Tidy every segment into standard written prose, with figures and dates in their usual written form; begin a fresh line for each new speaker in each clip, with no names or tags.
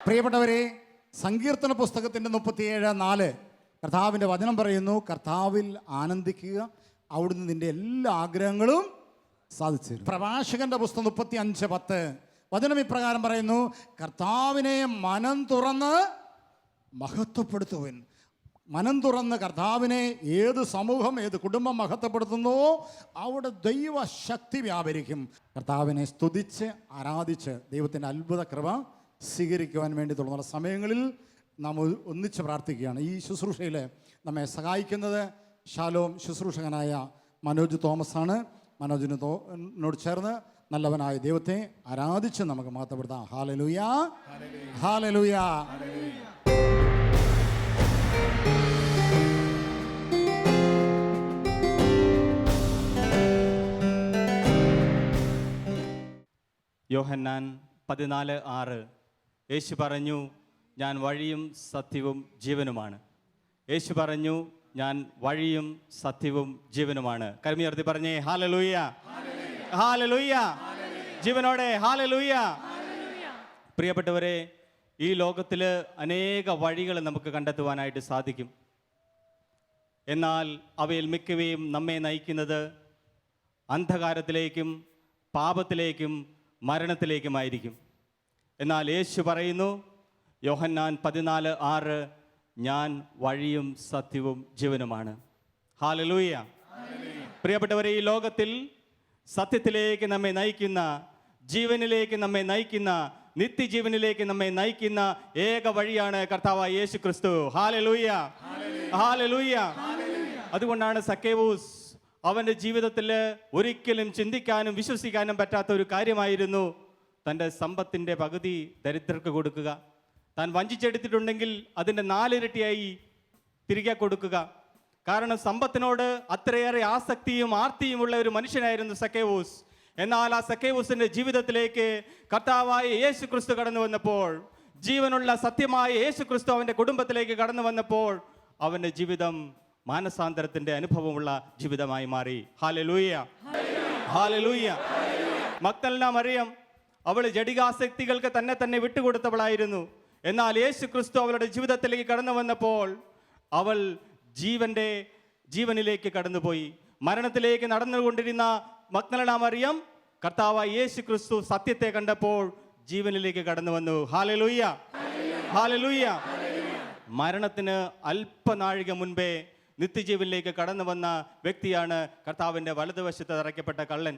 പ്രിയപ്പെട്ടവരെ, സങ്കീർത്തന പുസ്തകത്തിൻ്റെ 37:4 കർത്താവിൻ്റെ വചനം പറയുന്നു, കർത്താവിൽ ആനന്ദിക്കുക, അവിടുന്ന് നിൻ്റെ എല്ലാ ആഗ്രഹങ്ങളും സാധിച്ചു തരും. പ്രഭാഷകന്റെ പുസ്തകം 35:10 വചനം ഇപ്രകാരം പറയുന്നു, കർത്താവിനെ മനം തുറന്ന് മഹത്വപ്പെടുത്തുവൻ. മനം തുറന്ന് കർത്താവിനെ ഏത് സമൂഹം, ഏത് കുടുംബം മഹത്വപ്പെടുത്തുന്നുവോ അവിടെ ദൈവശക്തി വ്യാപരിക്കും. കർത്താവിനെ സ്തുതിച്ച് ആരാധിച്ച് ദൈവത്തിൻ്റെ അത്ഭുത കൃപ സ്വീകരിക്കുവാൻ വേണ്ടി തുടങ്ങുന്ന സമയങ്ങളിൽ നാം ഒന്നിച്ച് പ്രാർത്ഥിക്കുകയാണ്. ഈ ശുശ്രൂഷയിൽ നമ്മെ സഹായിക്കുന്നത് ശാലോം ശുശ്രൂഷകനായ മനോജ് തോമസാണ്. മനോജിനോട് ചേർന്ന് നല്ലവനായ ദൈവത്തെ ആരാധിച്ച് നമുക്ക് മഹത്വപ്പെടുത്താം. Hallelujah, hallelujah.
യോഹന്നാൻ 14:6 യേശു പറഞ്ഞു, ഞാൻ വഴിയും സത്യവും ജീവനുമാണ്. യേശു പറഞ്ഞു, ഞാൻ വഴിയും സത്യവും ജീവനുമാണ്. കരമുയർത്തി പറഞ്ഞേ ഹല്ലേലൂയ, ഹല്ലേലൂയ. ജീവനോടെ ഹല്ലേലൂയ. പ്രിയപ്പെട്ടവരെ, ഈ ലോകത്തിൽ അനേക വഴികൾ നമുക്ക് കണ്ടെത്തുവാനായിട്ട് സാധിക്കും. എന്നാൽ അവയിൽ മിക്കവയും നമ്മെ നയിക്കുന്നത് അന്ധകാരത്തിലേക്കും പാപത്തിലേക്കും മരണത്തിലേക്കുമായിരിക്കും. എന്നാൽ യേശു പറയുന്നു, യോഹന്നാൻ 14:6, ഞാൻ വഴിയും സത്യവും ജീവനുമാണ്. ഹല്ലേലൂയ. പ്രിയപ്പെട്ടവരെ, ഈ ലോകത്തിൽ സത്യത്തിലേക്ക് നമ്മെ നയിക്കുന്ന, ജീവനിലേക്ക് നമ്മെ നയിക്കുന്ന, നിത്യജീവനിലേക്ക് നമ്മെ നയിക്കുന്ന ഏക വഴിയാണ് കർത്താവായ യേശു ക്രിസ്തു. Hallelujah, hallelujah. അതുകൊണ്ടാണ് സക്കേവൂസ് അവൻ്റെ ജീവിതത്തിൽ ഒരിക്കലും ചിന്തിക്കാനും വിശ്വസിക്കാനും പറ്റാത്ത ഒരു കാര്യമായിരുന്നു തൻ്റെ സമ്പത്തിൻ്റെ പകുതി ദരിദ്രർക്ക് കൊടുക്കുക. താൻ വഞ്ചിച്ചെടുത്തിട്ടുണ്ടെങ്കിൽ അതിൻ്റെ 4 ഇരട്ടിയായി തിരികെ കൊടുക്കുക. കാരണം സമ്പത്തിനോട് അത്രയേറെ ആസക്തിയും ആർത്തിയുമുള്ള ഒരു മനുഷ്യനായിരുന്നു സക്കേവൂസ്. എന്നാൽ ആ സക്കേവൂസിൻ്റെ ജീവിതത്തിലേക്ക് കർത്താവായ യേശു ക്രിസ്തു കടന്നു വന്നപ്പോൾ, ജീവനുള്ള സത്യമായ യേശു ക്രിസ്തു അവൻ്റെ കുടുംബത്തിലേക്ക് കടന്നു വന്നപ്പോൾ അവൻ്റെ ജീവിതം മാനസാന്തരത്തിൻ്റെ അനുഭവമുള്ള ജീവിതമായി മാറി. Hallelujah, hallelujah. മഗ്ദലന മറിയം, അവൾ ജഡികാസക്തികൾക്ക് തന്നെ വിട്ടുകൊടുത്തവളായിരുന്നു. എന്നാൽ യേശു ക്രിസ്തു അവളുടെ ജീവിതത്തിലേക്ക് കടന്നു വന്നപ്പോൾ അവൾ ജീവനിലേക്ക് കടന്നുപോയി. മരണത്തിലേക്ക് നടന്നുകൊണ്ടിരുന്ന മഗ്ദലന മറിയം കർത്താവായ യേശു ക്രിസ്തു സത്യത്തെ കണ്ടപ്പോൾ ജീവനിലേക്ക് കടന്നു വന്നു. Hallelujah, hallelujah. മരണത്തിന് അല്പനാഴിക മുൻപേ നിത്യജീവനിലേക്ക് കടന്നു വന്ന വ്യക്തിയാണ് കർത്താവിൻ്റെ വലതുവശത്ത് തറയ്ക്കപ്പെട്ട കള്ളൻ.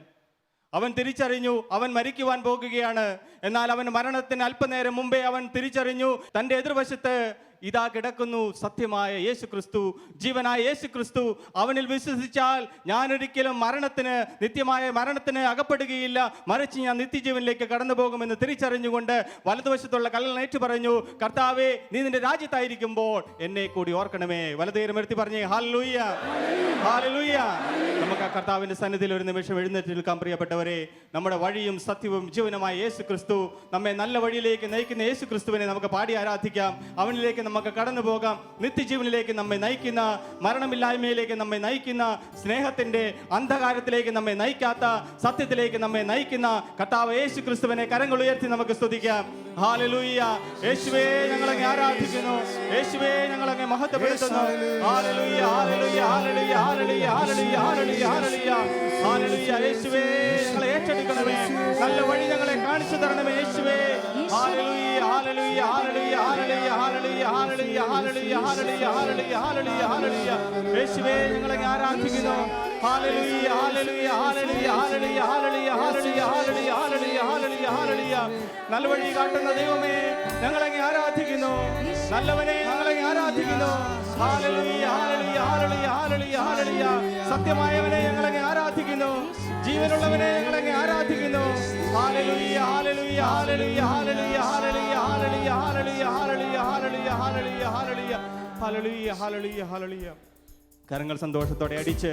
അവൻ തിരിച്ചറിഞ്ഞു അവൻ മരിക്കുവാൻ പോകുകയാണ്. എന്നാൽ അവൻ മരണത്തിന് അല്പനേരം മുമ്പേ അവൻ തിരിച്ചറിഞ്ഞു, തൻ്റെ എതിർവശത്ത് ഇതാ കിടക്കുന്നു സത്യമായ യേശു ക്രിസ്തു, ജീവനായ യേശു ക്രിസ്തു. അവനിൽ വിശ്വസിച്ചാൽ ഞാനൊരിക്കലും നിത്യമായ മരണത്തിന് അകപ്പെടുകയില്ല, മറിച്ച് ഞാൻ നിത്യജീവനിലേക്ക് കടന്നു പോകുമെന്ന് തിരിച്ചറിഞ്ഞുകൊണ്ട് വലതുവശത്തുള്ള കള്ളൻ ഏറ്റു പറഞ്ഞു, കർത്താവേ, നീ നിന്റെ രാജ്യത്തായിരിക്കുമ്പോൾ എന്നെ കൂടി ഓർക്കണമേ. വലതുകരമെടുത്തി പറഞ്ഞേ ഹല്ലേലൂയ, ഹല്ലേലൂയ. നമുക്ക് ആ കർത്താവിൻ്റെ സന്നിധിയിൽ ഒരു നിമിഷം എഴുന്നേറ്റ് നിൽക്കാം. പ്രിയപ്പെട്ടവരെ, നമ്മുടെ വഴിയും സത്യവും ജീവനുമായ യേശു ക്രിസ്തു, നമ്മെ നല്ല വഴിയിലേക്ക് നയിക്കുന്ന യേശു ക്രിസ്തുവിനെ നമുക്ക് പാടി ആരാധിക്കാം. അവനിലേക്ക് നമുക്ക് കടന്നു പോകാം. നിത്യജീവനിലേക്ക് നമ്മെ നയിക്കുന്ന, മരണമില്ലായ്മയിലേക്ക് നമ്മെ നയിക്കുന്ന, സ്നേഹത്തിന്റെ അന്ധകാരത്തിലേക്ക് നമ്മെ നയിക്കാത്ത, സത്യത്തിലേക്ക് നമ്മെ നയിക്കുന്ന കർത്താവ് യേശു ക്രിസ്തുവിനെ കരങ്ങൾ ഉയർത്തി നമുക്ക് സ്തുതിക്കാം. ഹല്ലേലൂയ. യേശുവേ, ഞങ്ങളങ്ങ് ആരാധിക്കുന്നു. യേശുവേ, ഞങ്ങളങ്ങ് മഹത്വപ്പെടുത്തുന്നു. ഹല്ലേലൂയ, ഹല്ലേലൂയ, ഹല്ലേലൂയ, ഹല്ലേലൂയ, ഹല്ലേലൂയ, ഹല്ലേലൂയ, ഹല്ലേലൂയ, ഹല്ലേലൂയ. യേശുവേ, ഞങ്ങളെ ഏറ്റെടുക്കണമേ. നല്ല വഴി ഞങ്ങളെ കാണിച്ചു തരണമേ യേശുവേ. ഹല്ലേലൂയ, ഹല്ലേലൂയ, ഹല്ലേലൂയ, ഹല്ലേലൂയ, ഹല്ലേലൂയ, ഹല്ലേലൂയ, ഹല്ലേലൂയ, ഹല്ലേലൂയ, ഹല്ലേലൂയ, ഹല്ലേലൂയ, ഹല്ലേലൂയ. യേശുവേ, ഞങ്ങളെ ആരാധിക്കുന്നു. ഹല്ലേലൂയ, ഹല്ലേലൂയ, ഹല്ലേലൂയ, ഹല്ലേലൂയ, ഹല്ലേലൂയ, ഹല്ലേലൂയ, ഹല്ലേലൂയ, ഹല്ലേലൂയ, ഹല്ലേലൂയ, ഹല്ലേലൂയ. നല്ല വഴി കാട്ടുന്ന ദൈവമേ, ഞങ്ങളെ ആരാധിക്കുന്നു. നല്ലവനെ, ഞങ്ങളെ ആരാധിക്കുന്നു. ഹല്ലേലൂയ, ഹല്ലേലൂയ, ഹല്ലേലൂയ, ഹല്ലേലൂയ, ഹല്ലേലൂയ. സത്യമായവനെ ഞങ്ങളെ ആരാധിക്കുന്നു. ജീവനുള്ളവനെ ഞങ്ങളെ ആരാധിക്കുന്നു. ഹല്ലേലൂയ, ഹല്ലേലൂയ, ഹല്ലേലൂയ, ഹല്ലേലൂയ, ഹല്ലേലൂയ, ഹല്ലേലൂയ, ഹല്ലേലൂയ, ഹല്ലേലൂയ, ഹല്ലേലൂയ, ഹല്ലേലൂയ, ഹല്ലേലൂയ, ഹല്ലേലൂയ, ഹല്ലേലൂയ, ഹല്ലേലൂയ. കരങ്ങൾ സന്തോഷത്തോടെ അടിച്ച്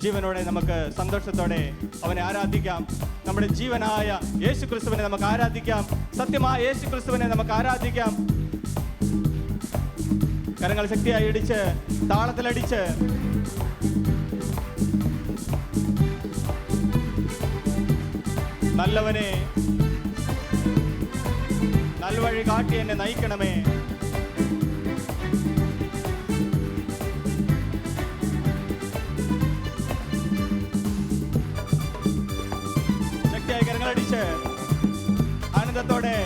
ജീവനോടെ നമുക്ക് സന്തോഷത്തോടെ അവനെ ആരാധിക്കാം. നമ്മുടെ ജീവനായ യേശു ക്രിസ്തുവിനെ നമുക്ക് ആരാധിക്കാം. സത്യമായ യേശു ക്രിസ്തുവിനെ നമുക്ക് ആരാധിക്കാം. കരങ്ങൾ ശക്തിയായി ഇടിച്ച് താളത്തിലടിച്ച് നല്ലവനെ നൽവഴി കാട്ടി എന്നെ നയിക്കണമേ. ശക്തിയായി കരങ്ങളടിച്ച് ആനന്ദത്തോടെ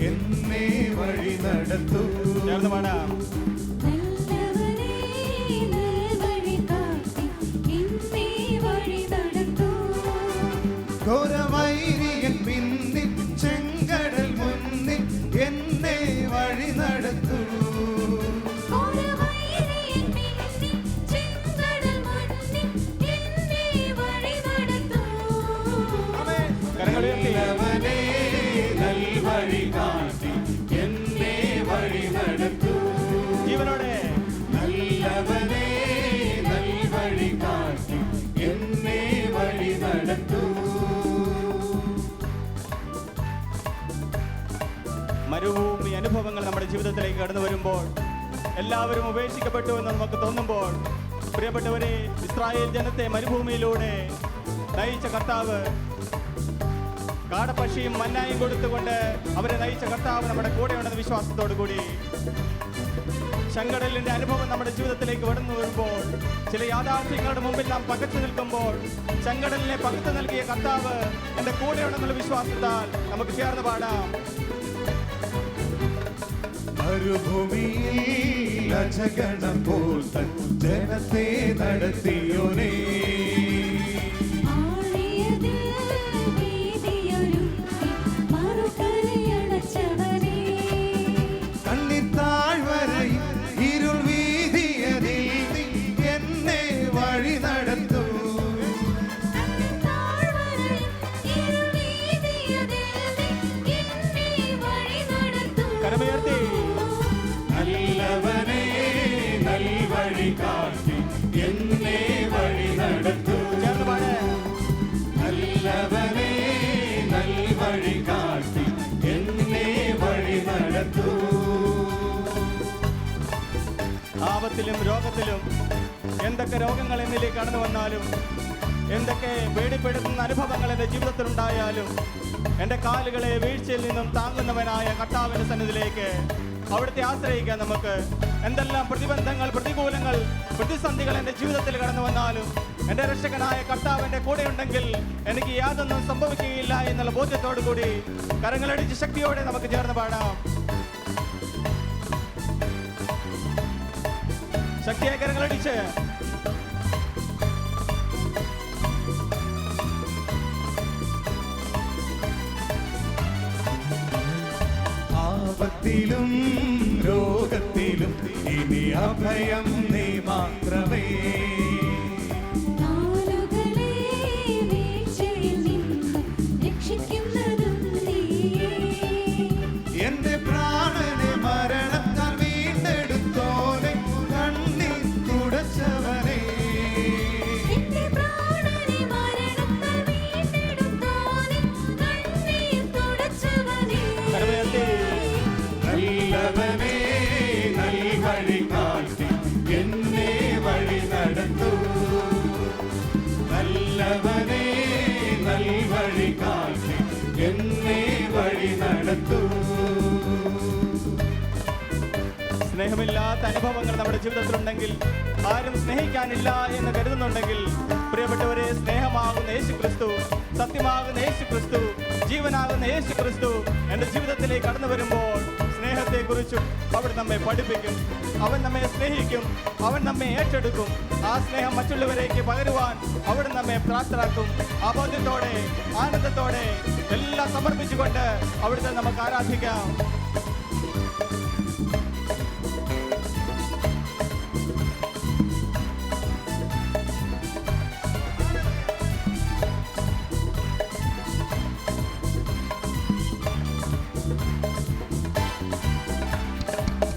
എന്നെ വഴി നടത്തൂ.
ചേർന്ന് പാടാം.
ഘോരവൈരിയൻ പിന്നിൽ ചെങ്കടൽ മുന്നിൽ എന്നെ വഴി നടത്തൂ. നല്ലവനേ നൽവഴി കാട്ടി എന്നെ വഴി നടത്തൂ.
ജീവനോടെ
നല്ലവനേ നൽവഴി കാട്ടി എന്നെ വഴി നടത്തൂ.
മരുഭൂമി അനുഭവങ്ങൾ നമ്മുടെ ജീവിതത്തിലേക്ക് കടന്നു വരുമ്പോൾ, എല്ലാവരും ഉപേക്ഷിക്കപ്പെട്ടു എന്ന് നമുക്ക് തോന്നുമ്പോൾ, പ്രിയപ്പെട്ടവരെ, ഇസ്രായേൽ ജനത്തെ മരുഭൂമിയിലൂടെ നയിച്ച കർത്താവ്, കാടപ്പക്ഷിയും മന്നായും കൊടുത്തുകൊണ്ട് അവരെ നയിച്ച കർത്താവ് നമ്മുടെ കൂടെയുണ്ടെന്ന വിശ്വാസത്തോടു കൂടി ചെങ്കടലിന്റെ അനുഭവം നമ്മുടെ ജീവിതത്തിലേക്ക് കടന്നു വരുമ്പോൾ, ചില യാഥാർത്ഥ്യങ്ങളുടെ മുമ്പിൽ നാം പകച്ചു നിൽക്കുമ്പോൾ, ചെങ്കടലിനെ പകർത്തു നൽകിയ കർത്താവ് എൻ്റെ കൂടെയുണ്ടെന്നുള്ള വിശ്വാസത്താൽ നമുക്ക് ചേർന്ന് പാടാം.
മരുഭൂമിയിൽ അജഗണം പോൽ തൻ ജനത്തെ നടത്തിയോനേ. കണ്ണിൻ താഴ്വരയിൽ ഇരുൾ വീതിയതിൽ എന്നെ വഴി നടത്തൂ.
കരമുയർത്തി
നല്ലവനേ നൽവഴി കാട്ടി എന്നെ വഴി നടത്തൂ.
ചേർന്ന് പാട്.
നല്ലവനേ നൽവഴി കാട്ടി എന്നെ വഴി നടത്തൂ.
ആപത്തിലും രോഗത്തിലും എന്തൊക്കെ രോഗങ്ങൾ എന്നിലേക്ക് കടന്നു വന്നാലും, എന്തൊക്കെ പേടിപ്പെടുത്തുന്ന അനുഭവങ്ങൾ എൻ്റെ ജീവിതത്തിലുണ്ടായാലും, എൻ്റെ കാലുകളെ വീഴ്ചയിൽ നിന്നും താങ്ങുന്നവനായ കർത്താവിൻ്റെ സന്നിധിയിലേക്ക് അവിടുത്തെ ആശ്രയിക്കാൻ നമുക്ക്. എന്തെല്ലാം പ്രതിബന്ധങ്ങൾ, പ്രതികൂലങ്ങൾ, പ്രതിസന്ധികൾ എൻ്റെ ജീവിതത്തിൽ കടന്നു വന്നാലും, എൻ്റെ രക്ഷകനായ കർത്താവിൻ്റെ കൂടെയുണ്ടെങ്കിൽ എനിക്ക് യാതൊന്നും സംഭവിക്കുകയില്ല എന്നുള്ള ബോധ്യത്തോടു കൂടി കരങ്ങളടിച്ച് ശക്തിയോടെ നമുക്ക് ചേർന്ന് പാടാം. ശക്തിയായി കരങ്ങളടിച്ച്
ആപത്തിലും രോഗത്തിലും ഇനി അഭയം നീ മാത്രമേ. എന്റെ പ്രാണനെ മരണത്താൽ വീണ്ടെടുത്തോനെ കണ്ണിൽ തുടച്ചവനെ. നല്ലവനേ നൽവഴി കാട്ടി എന്നെ വഴി നടത്തൂ. നല്ലവനേ നൽവഴി കാട്ടി എന്നെ വഴി നടത്തൂ.
സ്നേഹമില്ലാത്ത അനുഭവങ്ങൾ നമ്മുടെ ജീവിതത്തിലുണ്ടെങ്കിൽ, ആരും സ്നേഹിക്കാനില്ല എന്ന് കരുതുന്നുണ്ടെങ്കിൽ, പ്രിയപ്പെട്ടവരെ, സ്നേഹമാകുന്ന യേശു ക്രിസ്തു, സത്യമാകുന്ന യേശു ക്രിസ്തു, ജീവനാകുന്ന യേശു ക്രിസ്തു എൻ്റെ ജീവിതത്തിലേക്ക് കടന്നു വരുമ്പോൾ സ്നേഹത്തെക്കുറിച്ചും അവൻ നമ്മെ പഠിപ്പിക്കും. അവൻ നമ്മെ സ്നേഹിക്കും, അവൻ നമ്മെ ഏറ്റെടുക്കും. ആ സ്നേഹം മറ്റുള്ളവരേക്ക് പകരുവാൻ അവൻ നമ്മെ പ്രാപ്തരാക്കും. ആ ബോധ്യത്തോടെ, ആനന്ദത്തോടെ എല്ലാം സമർപ്പിച്ചുകൊണ്ട് അവിടുത്തെ നമുക്ക് ആരാധിക്കാം.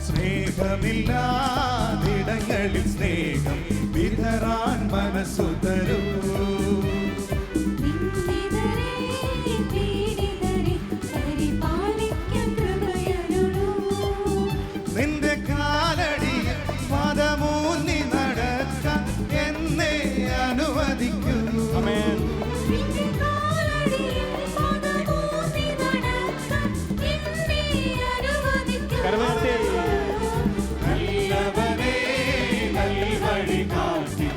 സ്നേഹമില്ലാതിടങ്ങളിൽ സ്നേഹം വിതറാൻ മനസ്സു തരൂ. നിന്റെ കാലടിയിൽ പദമൂന്നി നടക്കാൻ എന്നെ അനുവദിക്കൂ.
ആമേൻ. കരമുയർത്തി.
നല്ലവനേ നൽവഴി കാട്ടി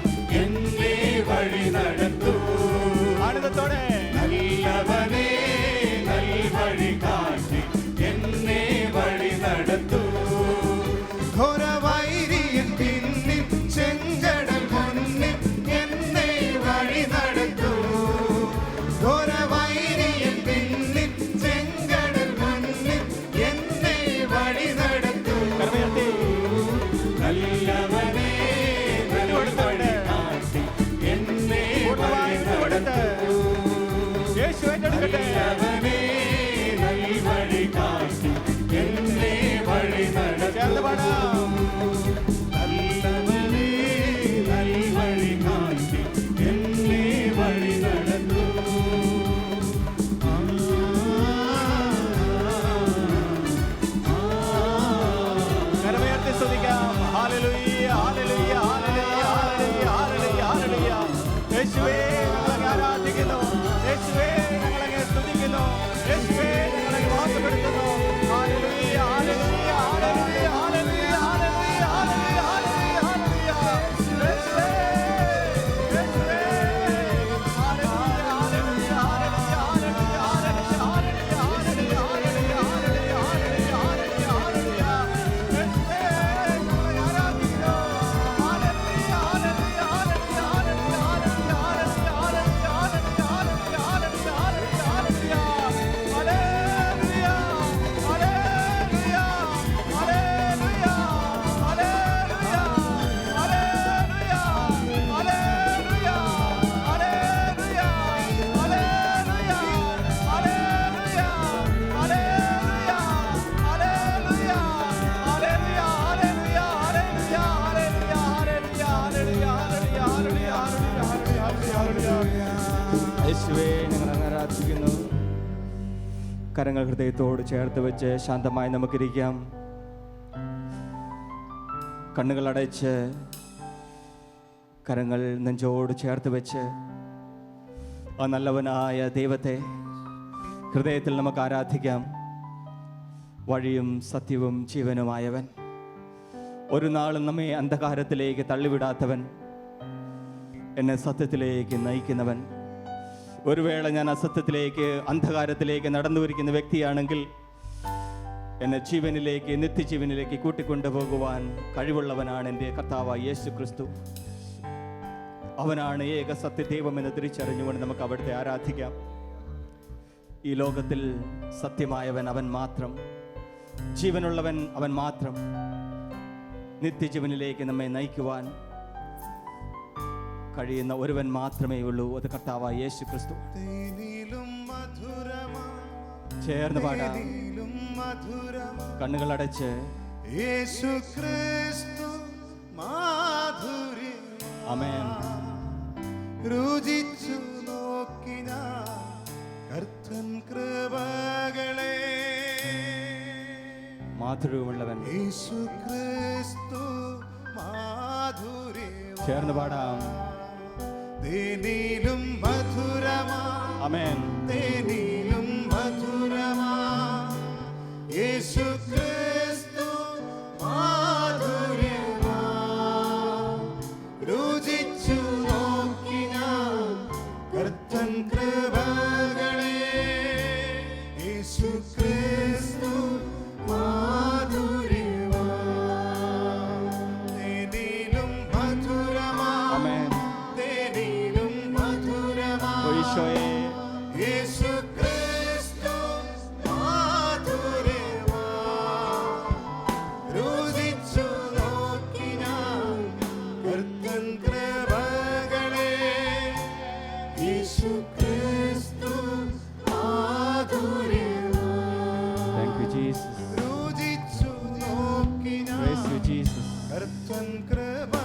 എന്നെ വഴി നടത്തൂ.
ആനന്ദത്തോടെ
നല്ലവനേ നൽവഴി കാട്ടി എന്നെ വഴി നടത്തൂ. ഘോരവൈരിയൻ പിന്നിൽ ചെങ്കടൽ മുന്നിൽ എന്നെ വഴി നടത്തൂ. ഘോരവൈരിയൻ പിന്നിൽ ചെങ്കടൽ മുന്നിൽ എന്നെ വഴി നടത്തൂ.
കരമുയർത്തി.
നല്ലവനേ നൽവഴി കാട്ടി എന്നെ വഴി നടത്തൂ.
യേശു ഏറ്റെടുക്കട്ടെ.
നല്ലവനേ നൽവഴി കാട്ടി എന്നെ വഴി നടത്തൂ.
ചേർന്ന് പാടാം.
നല്ലവനേ നൽവഴി കാട്ടി എന്നെ വഴി നടത്തൂ.
കരമുയർത്തി സ്തുതിക്കാം. ഹല്ലേലൂയ, ഹല്ലേലൂയ, ഹല്ലേലൂയ, ഹല്ലേലൂയ, ഹല്ലേലൂയ, ഹല്ലേലൂയ. യേശുവേ ഞങ്ങളെ ആരാധിക്കുന്നു. യേശുവേ ഞങ്ങളെ സ്തുതിക്കുന്നു. യേശുവേ ഞങ്ങളെ മഹത്വപ്പെടുത്തുന്നു. ഹല്ലേലൂയ, ഹല്ലേലൂയ, ഹല്ലേലൂയ, ഹല്ലേലൂയ, ഹല്ലേലൂയ, ഹല്ലേലൂയ, ഹല്ലേലൂയ, ഹല്ലേലൂയ. യേശുവേ, യേശുവേ. ഹല്ലേലൂയ, ഹല്ലേലൂയ, ഹല്ലേലൂയ, ഹല്ലേലൂയ, ഹല്ലേലൂയ, ഹല്ലേലൂയ, ഹല്ലേലൂയ, ഹല്ലേലൂയ, ഹല്ലേലൂയ, ഹല്ലേലൂയ, ഹല്ലേലൂയ. യേശുവേ ഞങ്ങളെ ആരാധിക്കുന്നു. ഹല്ലേലൂയ, ഹല്ലേലൂയ, ഹല്ലേലൂയ, ഹല്ലേലൂയ, ഹല്ലേലൂയ, ഹല്ലേലൂയ, ഹല്ലേലൂയ, ഹല്ലേലൂയ, ഹല്ലേലൂയ, ഹല്ലേലൂയ, യേശുവേ ഞങ്ങൾ അങ്ങ് ആരാധിക്കുന്നു. കരങ്ങൾ ഹൃദയത്തോട് ചേർത്ത് വെച്ച് ശാന്തമായി നമുക്കിരിക്കാം. കണ്ണുകൾ അടച്ച് കരങ്ങൾ നെഞ്ചോട് ചേർത്ത് വെച്ച് ആ നല്ലവനായ ദൈവത്തെ ഹൃദയത്തിൽ നമുക്ക് ആരാധിക്കാം. വഴിയും സത്യവും ജീവനുമായവൻ, ഒരു നാളും നമ്മെ അന്ധകാരത്തിലേക്ക് തള്ളിവിടാത്തവൻ, എന്നെ സത്യത്തിലേക്ക് നയിക്കുന്നവൻ. ഒരു വേള ഞാൻ അസത്യത്തിലേക്ക് അന്ധകാരത്തിലേക്ക് നടന്നു വരിക്കുന്ന വ്യക്തിയാണെങ്കിൽ എന്നെ ജീവനിലേക്ക്, നിത്യജീവനിലേക്ക് കൂട്ടിക്കൊണ്ടുപോകുവാൻ കഴിവുള്ളവനാണ് എൻ്റെ കർത്താവായ യേശു ക്രിസ്തു. അവനാണ് ഏക സത്യദൈവമെന്ന് തിരിച്ചറിഞ്ഞുകൊണ്ട് നമുക്ക് അവിടുത്തെ ആരാധിക്കാം. ഈ ലോകത്തിൽ സത്യമായവൻ അവൻ മാത്രം, ജീവനുള്ളവൻ അവൻ മാത്രം. നിത്യജീവനിലേക്ക് നമ്മെ നയിക്കുവാൻ കഴിയുന്ന ഒരുവൻ മാത്രമേ ഉള്ളൂ, അത് കർത്താവായ യേശു ക്രിസ്തു. ചേർന്ന് പാടാം. കണ്ണുകൾ അടച്ച്
യേശു ക്രിസ്തു മാധുര്യം
ആമേൻ.
രുചിച്ചു നോക്കിന കർത്തൻ കൃപകളെ.
മാധുര്യമുള്ളവൻ
യേശു ക്രിസ്തു മാധുര്യം.
ചേർന്ന് പാടാം.
തേനിലും മധുരമാ
ആമേൻ.
തേനിലും മധുരമാ യേശു ക്രിസ്തു മാധുര്യമാ. രുചിച്ചു നോക്കിന കർത്തൻ കൃപകളെ. യേശു ക്രിസ്തു മാധുര്യമാ. തേനിലും മധുരമാ
ആമേൻ.
തേനിലും മധുരമാ
ഈശോയെ
യേശു ക്രിസ്തു മാധുര്യമാ. രുചിച്ചു നോക്കിനാൻ കർത്തൻ കൃപകളെ. യേശു ക്രിസ്തു മാധുര്യമാ.
Thank you Jesus.
രുചിച്ചു നോക്കിനാൻ
പ്രൈസ് യു ജീസസ്.
കർത്തൻ കൃപ